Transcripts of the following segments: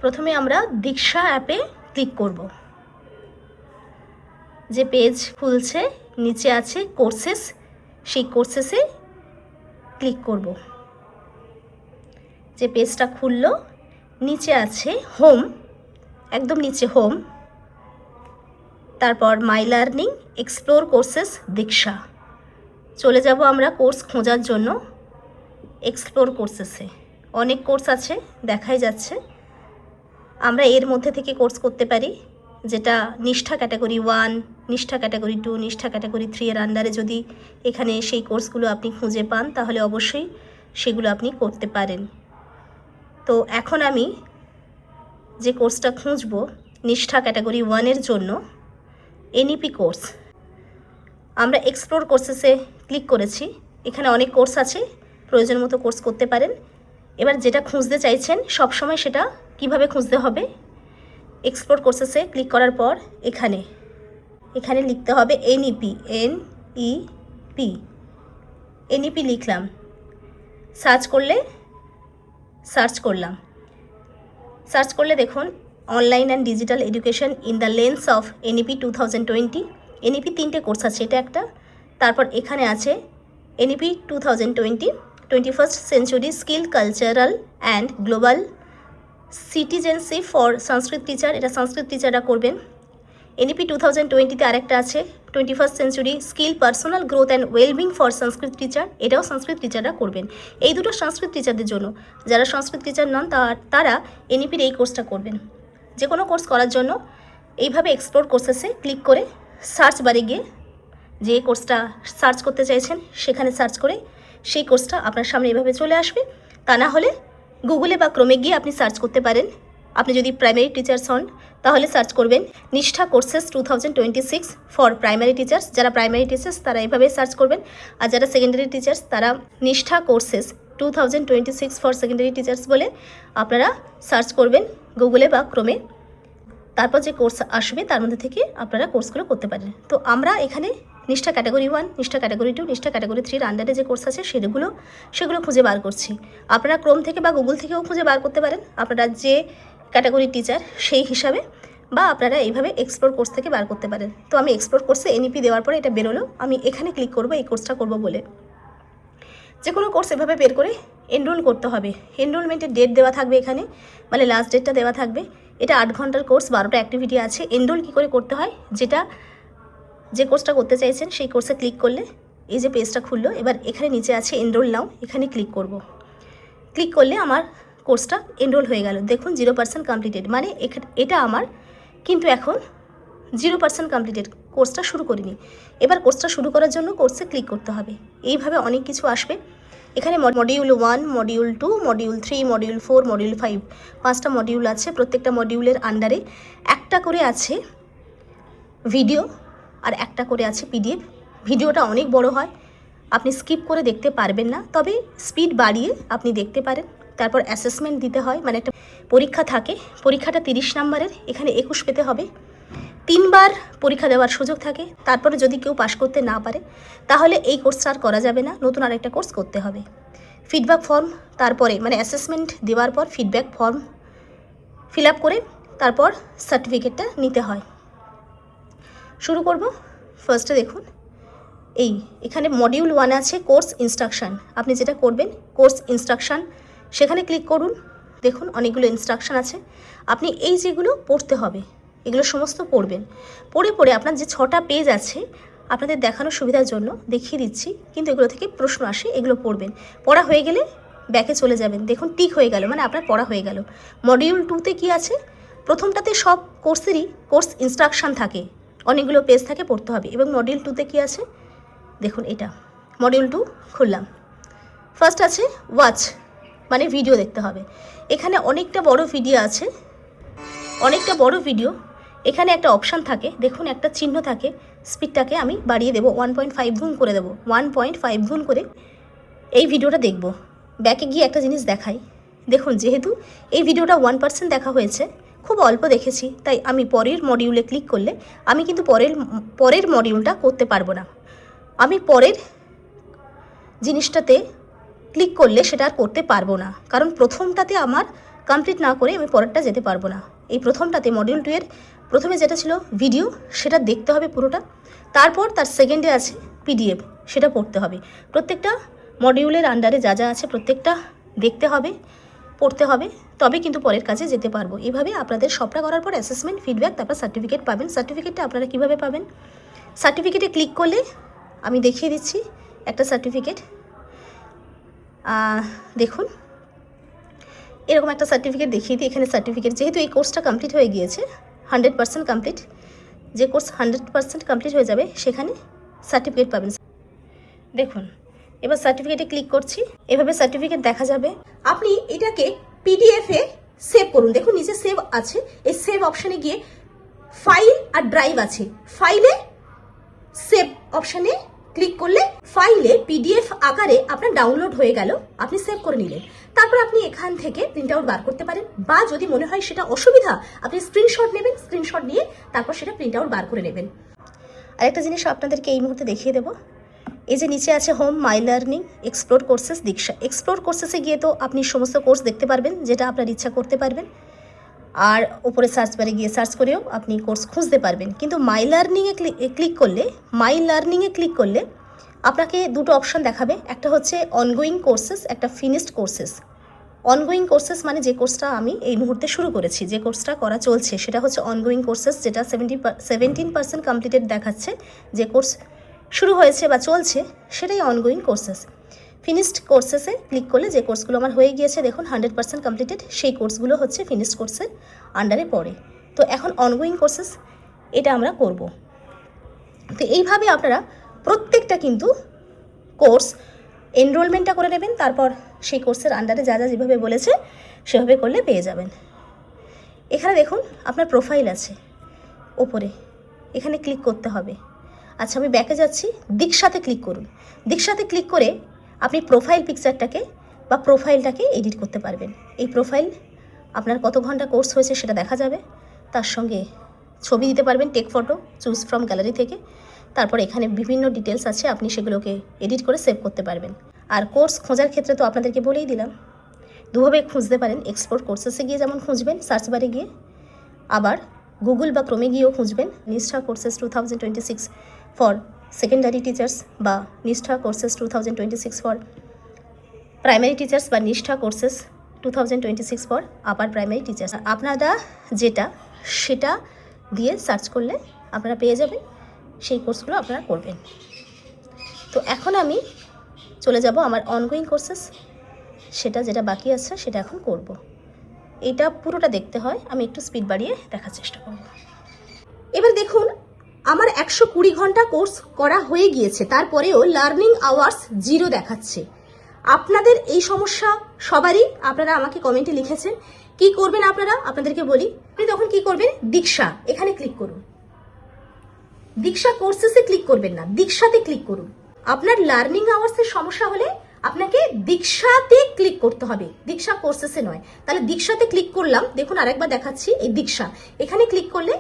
প্রথমে আমরা দীক্ষা অ্যাপে ক্লিক করব। যে পেজ খুলছে নিচে আছে কোর্সেস, সেই কোর্সেসে ক্লিক করব। যে পেজটা খুললো নিচে আছে হোম, একদম নিচে হোম, তারপর মাই লার্নিং এক্সপ্লোর কোর্সেস দীক্ষা। চলে যাব আমরা কোর্স খোঁজার জন্য এক্সপ্লোর কোর্সেসে। অনেক কোর্স আছে দেখাই যাচ্ছে, আমরা এর মধ্যে থেকে কোর্স করতে পারি, যেটা নিষ্ঠা ক্যাটাগরি 1, নিষ্ঠা ক্যাটাগরি 2, নিষ্ঠা ক্যাটাগরি 3 এর আন্ডারে যদি এখানে সেই কোর্সগুলো আপনি খুঁজে পান তাহলে অবশ্যই সেগুলো আপনি করতে পারেন। তো এখন আমি যে কোর্সটা খুঁজব নিষ্ঠা ক্যাটাগরি 1 এর জন্য এনইপি কোর্স, আমরা এক্সপ্লোর কোর্সেসে ক্লিক করেছি। এখানে অনেক কোর্স আছে, প্রয়োজন মতো কোর্স করতে পারেন। এবার যেটা খুঁজতে চাইছেন সবসময় সেটা কিভাবে খুঁজতে হবে, এক্সপ্লোর কোর্সেসে ক্লিক করার পর এখানে লিখতে হবে এনইপি, এনইপি লিখলাম, সার্চ করলে দেখুন online and digital education in the lens of NEP 2020। NEP 3টে কোর্স আছে, এটা একটা। তারপর এখানে আছে NEP 2020 21st century skill cultural and global citizenship for Sanskrit teacher, এটা সংস্কৃত টিচাররা করবেন। এনইপি 2020তে আরেকটা আছে 21st century skill personal growth and wellbeing for Sanskrit teacher, এটাও সংস্কৃত টিচাররা করবেন। এই দুটো সংস্কৃত টিচারদের জন্য, যারা সংস্কৃত টিচার নন তারা এনইপির এই কোর্সটা করবেন। যে কোনো কোর্স করার জন্য এইভাবে এক্সপ্লোর কোর্সেসে ক্লিক করে সার্চ বারে গিয়ে যে কোর্সটা সার্চ করতে চাইছেন সেখানে সার্চ করে সেই কোর্সটা আপনার সামনে এভাবে চলে আসবে। তা না হলে গুগলে বা ক্রোমে গিয়ে আপনি সার্চ করতে পারেন। আপনি যদি প্রাইমারি টিচার্স হন তাহলে সার্চ করবেন নিষ্ঠা কোর্সেস 2026 ফর প্রাইমারি টিচার্স। যারা প্রাইমারি টিচার্স তারা এইভাবে সার্চ করবেন, আর যারা সেকেন্ডারি টিচার্স তারা নিষ্ঠা কোর্সেস 2026 ফর সেকেন্ডারি টিচার্স বলে আপনারা সার্চ করবেন গুগলে বা ক্রোমে। তারপর যে কোর্স আসবে তার মধ্যে থেকে আপনারা কোর্সগুলো করতে পারেন। তো আমরা এখানে নিষ্ঠা ক্যাটাগরি 1, নিষ্ঠা ক্যাটাগরি 2, নিষ্ঠা ক্যাটাগরি 3 আন্ডারে যে কোর্স আছে সেগুলো খুঁজে বার করছি। আপনারা ক্রোম থেকে বা গুগল থেকেও খুঁজে বার করতে পারেন, আপনারা যে ক্যাটাগরি টিচার সেই হিসাবে, বা আপনারা এইভাবে এক্সপ্লোর কোর্স থেকে বার করতে পারেন। তো আমি এক্সপ্লোর কোর্সে এনইপি দেওয়ার পরে এটা বেরোলো, আমি এখানে ক্লিক করব এই কোর্সটা করব বলে। যে কোনো কোর্স এভাবে বের করে এনরোল করতে হবে। এনরোলমেন্টের ডেট দেওয়া থাকবে এখানে, মানে লাস্ট ডেটটা দেওয়া থাকবে। এটা 8 ঘন্টার কোর্স, 12টা অ্যাক্টিভিটি আছে। এনরোল কী করে করতে হয়, যে কোর্সটা করতে চাইছেন সেই কোর্সে ক্লিক করলে এই যে পেজটা খুললো, এবার এখানে নিচে আছে এনরোল নাও, এখানে ক্লিক করব। ক্লিক করলে আমার কোর্সটা এনরোল হয়ে গেল। দেখুন 0% কমপ্লিটেড, মানে এটা আমার কিন্তু এখন 0% কমপ্লিটেড, কোর্সটা শুরু করিনি। এবার কোর্সটা শুরু করার জন্য কোর্সে ক্লিক করতে হবে। এইভাবে অনেক কিছু আসবে। এখানে module 1, module 2, module 3, module 4, module 5, 5টা মডিউল আছে। প্রত্যেকটা মডিউলের আন্ডারে একটা করে আছে ভিডিও আর একটা করে আছে পিডিএফ। ভিডিওটা অনেক বড় হয়, আপনি স্কিপ করে দেখতে পারবেন না, তবে স্পিড বাড়িয়ে আপনি দেখতে পারেন। তারপর অ্যাসেসমেন্ট দিতে হয়, মানে একটা পরীক্ষা থাকে, পরীক্ষাটা 30 নম্বরের, এখানে 21 পেতে হবে। 3বার পরীক্ষা দেওয়ার সুযোগ থাকে। তারপরে যদি কেউ পাশ করতে না পারে তাহলে এই কোর্সটা আর করা যাবে না, নতুন আরেকটা কোর্স করতে হবে। ফিডব্যাক ফর্ম, তারপরে মানে অ্যাসেসমেন্ট দেওয়ার পর ফিডব্যাক ফর্ম ফিল আপ করে তারপর সার্টিফিকেটটা নিতে হয়। শুরু করব। ফার্স্টে দেখুন এখানে মডিউল 1 আছে কোর্স ইনস্ট্রাকশান। আপনি যেটা করবেন কোর্স ইনস্ট্রাকশান, সেখানে ক্লিক করুন। দেখুন অনেকগুলো ইনস্ট্রাকশান আছে, আপনি এই যেগুলো পড়তে হবে এগুলো সমস্ত পড়বেন। পড়ে আপনার যে 6টা পেজ আছে আপনাদের দেখানোর সুবিধার জন্য দেখিয়ে দিচ্ছি, কিন্তু এগুলো থেকে প্রশ্ন আসে, এগুলো পড়বেন। পড়া হয়ে গেলে ব্যাকে চলে যাবেন। দেখুন টিক হয়ে গেল, মানে আপনার পড়া হয়ে গেল। মডিউল 2তে কি আছে, প্রথমটাতে সব কোর্সেরই কোর্স ইনস্ট্রাকশান থাকে, অনেকগুলো পেজ থাকে, পড়তে হবে। এবং মডিউল 2তে কি আছে দেখুন, এটা মডিউল 2 খুললাম। ফার্স্ট আছে ওয়াচ, মানে ভিডিও দেখতে হবে। এখানে অনেকটা বড় ভিডিও আছে, অনেকটা বড় ভিডিও। এখানে একটা অপশান থাকে, দেখুন একটা চিহ্ন থাকে, স্পিডটাকে আমি বাড়িয়ে দেবো, 1.5 গুণ করে দেবো। 1.5 গুণ করে এই ভিডিওটা দেখব। ব্যাকে গিয়ে একটা জিনিস দেখাই, দেখুন যেহেতু এই ভিডিওটা 1% দেখা হয়েছে, খুব অল্প দেখেছি, তাই আমি পরের মডিউলে ক্লিক করলে আমি কিন্তু পরের মডিউলটা করতে পারবো না। আমি পরের জিনিসটাতে ক্লিক করলে সেটা আর করতে পারবো না, কারণ প্রথমটাতে আমার কমপ্লিট না করে আমি পরেরটা যেতে পারবো না। এই প্রথমটাতে মডিউল 2 এর প্রথমে যেটা ছিল ভিডিও, সেটা দেখতে হবে পুরোটা। তারপর তার সেকেন্ডে আছে পিডিএফ, সেটা পড়তে হবে। প্রত্যেকটা মডিউলের আন্ডারে যা যা আছে প্রত্যেকটা দেখতে হবে, পড়তে হবে, তবে কিন্তু পরের কাজে যেতে পারবো। এইভাবে আপনাদের সবটা করার পর অ্যাসেসমেন্ট, ফিডব্যাক, তারপর সার্টিফিকেট পাবেন। সার্টিফিকেটটা আপনারা কীভাবে পাবেন? সার্টিফিকেটে ক্লিক করলে আমি দেখিয়ে দিচ্ছি একটা সার্টিফিকেট। দেখুন, এরকম একটা সার্টিফিকেট দেখিয়ে দিই। এখানে সার্টিফিকেট, যেহেতু এই কোর্সটা কমপ্লিট হয়ে গিয়েছে, 100% কমপ্লিট, যে কোর্স 100% কমপ্লিট হয়ে যাবে সেখানে সার্টিফিকেট পাবেন। দেখুন, এবার সার্টিফিকেটে ক্লিক করছি, এভাবে সার্টিফিকেট দেখা যাবে। আপনি এটাকে পিডিএফে সেভ করুন। দেখুন নিচে সেভ আছে, এই সেভ অপশানে গিয়ে ফাইল আর ড্রাইভ আছে, ফাইলে সেভ অপশানে ক্লিক করলে ফাইলে পিডিএফ আকারে আপনার ডাউনলোড হয়ে গেল, আপনি সেভ করে নিলেন। তারপর আপনি এখান থেকে প্রিন্ট আউট বার করতে পারেন, বা যদি মনে হয় সেটা অসুবিধা, আপনি স্ক্রিনশট নেবেন, স্ক্রিনশট নিয়ে তারপর সেটা প্রিন্ট আউট বার করে নেবেন। আরেকটা জিনিস আপনাদেরকে এই মুহূর্তে দেখিয়ে দেবো। এই যে নিচে আছে হোম, মাই লার্নিং, এক্সপ্লোর কোর্সেস, দীক্ষা। এক্সপ্লোর কোর্সেসে গিয়ে তো আপনি সমস্ত কোর্স দেখতে পারবেন, যেটা আপনার ইচ্ছা করতে পারবেন। আর ওপরে সার্চ বারে গিয়ে সার্চ করেও আপনি কোর্স খুঁজতে পারবেন। কিন্তু মাই লার্নিংয়ে ক্লিক করলে আপনাকে দুটো অপশান দেখাবে। একটা হচ্ছে অনগোয়িং কোর্সেস, একটা ফিনিশড কোর্সেস। অনগোয়িং কোর্সেস মানে যে কোর্সটা আমি এই মুহূর্তে শুরু করেছি, যে কোর্সটা করা চলছে, সেটা হচ্ছে অনগোয়িং কোর্সেস, যেটা 17% কমপ্লিটেড দেখাচ্ছে। যে কোর্স শুরু হয়েছে বা চলছে সেটাই অনগোয়িং কোর্সেস। ফিনিশড কোর্সেসে ক্লিক করলে যে কোর্সগুলো আমার হয়ে গিয়েছে, দেখুন 100% কমপ্লিটেড, সেই কোর্সগুলো হচ্ছে ফিনিশড কোর্সের আন্ডারে পড়ে। তো এখন অনগোয়িং কোর্সেস এটা আমরা করব। তো এইভাবে আপনারা প্রত্যেকটা কিন্তু কোর্স এনরোলমেন্টটা করে নেবেন, তারপর সেই কোর্সের আন্ডারে যা যা যেভাবে বলেছে সেভাবে করলে পেয়ে যাবেন। এখানে দেখুন আপনার প্রোফাইল আছে ওপরে, এখানে ক্লিক করতে হবে। আচ্ছা, আমি ব্যাকে যাচ্ছি, দীক্ষাতে ক্লিক করুন। দীক্ষাতে ক্লিক করে আপনি প্রোফাইল পিকচারটাকে বা প্রোফাইলটাকে এডিট করতে পারবেন। এই প্রোফাইল আপনার কত ঘন্টা কোর্স হয়েছে সেটা দেখা যাবে, তার সঙ্গে ছবি দিতে পারবেন, take photo, choose from gallery থেকে। তারপর এখানে বিভিন্ন ডিটেলস আছে, আপনি সেগুলোকে এডিট করে সেভ করতে পারবেন। আর কোর্স খোঁজার ক্ষেত্রে তো আপনাদেরকে বলেই দিলাম, দুভাবে খুঁজতে পারেন। এক্সপ্লোর কোর্সেসে গিয়ে যেমন খুঁজবেন সার্চ বারে গিয়ে, আবার গুগল বা ক্রোমে গিয়েও খুঁজবেন নিষ্ঠা কোর্সেস 2026 ফর সেকেন্ডারি টিচার্স, বা নিষ্ঠা কোর্সেস 2026 ফর প্রাইমারি টিচার্স, বা নিষ্ঠা courses 2026 for upper primary teachers. আপনারা যেটা সেটা দিয়ে সার্চ করলে আপনারা পেয়ে যাবেন, সেই কোর্সগুলো আপনারা করবেন। তো এখন আমি চলে যাব আমার অনগোয়িং কোর্সেস, সেটা যেটা বাকি আছে সেটা এখন করব। এটা পুরোটা দেখতে হয়, আমি একটু স্পিড বাড়িয়ে দেখার চেষ্টা করব। এবার দেখুন আমার 120 ঘন্টা কোর্স করা হয়ে গিয়েছে, তারপরেও লার্নিং আওয়ার্স 0 দেখাচ্ছে। আপনাদের এই সমস্যা সবারই, আপনারা আমাকে কমেন্টে লিখেছেন। কি করবেন আপনারা? আপনাদেরকে বলি, আপনি তখন কি করবেন, দীক্ষা এখানে ক্লিক করুন। দীক্ষা কোর্সেসে ক্লিক করবেন না, দীক্ষাতে ক্লিক করুন। আপনার লার্নিং আওয়ার্সের সমস্যা হলে আপনাকে দীক্ষাতে ক্লিক করতে হবে, দীক্ষা কোর্সেসে নয়। তাহলে দীক্ষাতে ক্লিক করলাম, দেখুন আরেকবার দেখাচ্ছি, এই দীক্ষা এখানে ক্লিক করলে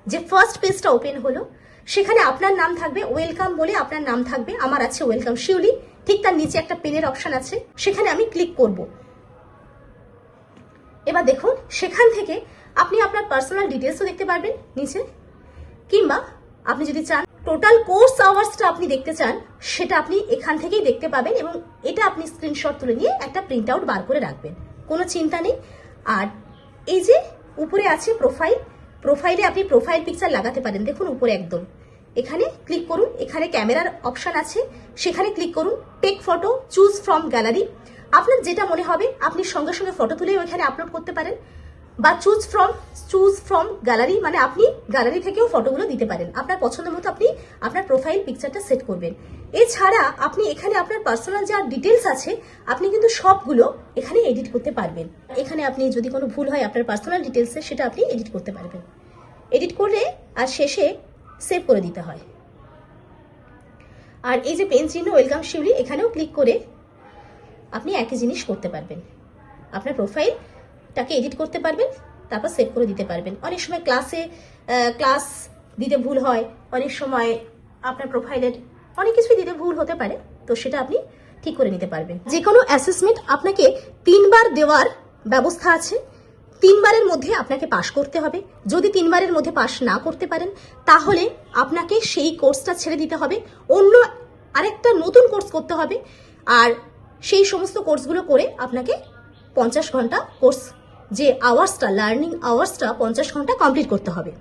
যে ফার্স্ট পেজটা ওপেন হলো, সেখানে আপনার নাম থাকবে, ওয়েলকাম বলে আপনার নাম থাকবে। আমার আছে ওয়েলকাম শিউলি, ঠিক তার নিচে একটা পেনের অপশন আছে, সেখানে আমি ক্লিক করব। এবার দেখুন সেখান থেকে আপনি আপনার পার্সোনাল ডিটেলসও দেখতে পারবেন নিচে, কিংবা আপনি যদি চান টোটাল কোর্স আওয়ার্সটা আপনি দেখতে চান, সেটা আপনি এখান থেকেই দেখতে পাবেন, এবং এটা আপনি স্ক্রিনশট তুলে নিয়ে একটা প্রিন্ট আউট বার করে রাখবেন, কোনো চিন্তা নেই। আর এই যে উপরে আছে প্রোফাইল, প্রোফাইলে আপনি প্রোফাইল পিকচার লাগাতে পারেন। দেখুন উপরে একদম এখানে ক্লিক করুন, এখানে ক্যামেরার অপশন আছে, সেখানে ক্লিক করুন, take photo, choose from gallery. আপনার যেটা মনে হবে আপনি সঙ্গে সঙ্গে ফটো তুলে ওইখানে আপলোড করতে পারেন, বা চুজ ফ্রম গ্যালারি মানে আপনি গ্যালারি থেকেও ফটোগুলো দিতে পারেন। আপনার পছন্দ মতো আপনি আপনার প্রোফাইল পিকচারটা সেট করবেন। এছাড়া আপনি এখানে আপনার পার্সোনাল যা ডিটেলস আছে আপনি কিন্তু সবগুলো এখানে এডিট করতে পারবেন। এখানে আপনি যদি কোনো ভুল হয় আপনার পার্সোনাল ডিটেলসে, সেটা আপনি এডিট করতে পারবেন। এডিট করে আর শেষে সেভ করে দিতে হয়। আর এই যে পেন চিহ্ন ওয়েলকাম শিউলি, এখানেও ক্লিক করে আপনি একই জিনিস করতে পারবেন, আপনার প্রোফাইলটাকে এডিট করতে পারবেন, তারপর সেভ করে দিতে পারবেন। অনেক সময় ক্লাস দিতে ভুল হয়, অনেক সময় আপনার প্রোফাইলের অনেক কিছুই দিতে ভুল হতে পারে, তো সেটা আপনি ঠিক করে নিতে পারবেন। যে কোনো অ্যাসেসমেন্ট আপনাকে 3 বার দেওয়ার ব্যবস্থা আছে। 3 বারের মধ্যে আপনাকে পাশ করতে হবে। যদি 3 বারের মধ্যে পাশ না করতে পারেন তাহলে আপনাকে সেই কোর্সটা ছেড়ে দিতে হবে, অন্য আরেকটা নতুন কোর্স করতে হবে। আর সেই সমস্ত কোর্সগুলো করে আপনাকে 50 ঘন্টা কোর্স, যে আওয়ার্সটা, লার্নিং আওয়ার্সটা 50 ঘন্টা কমপ্লিট করতে হবে।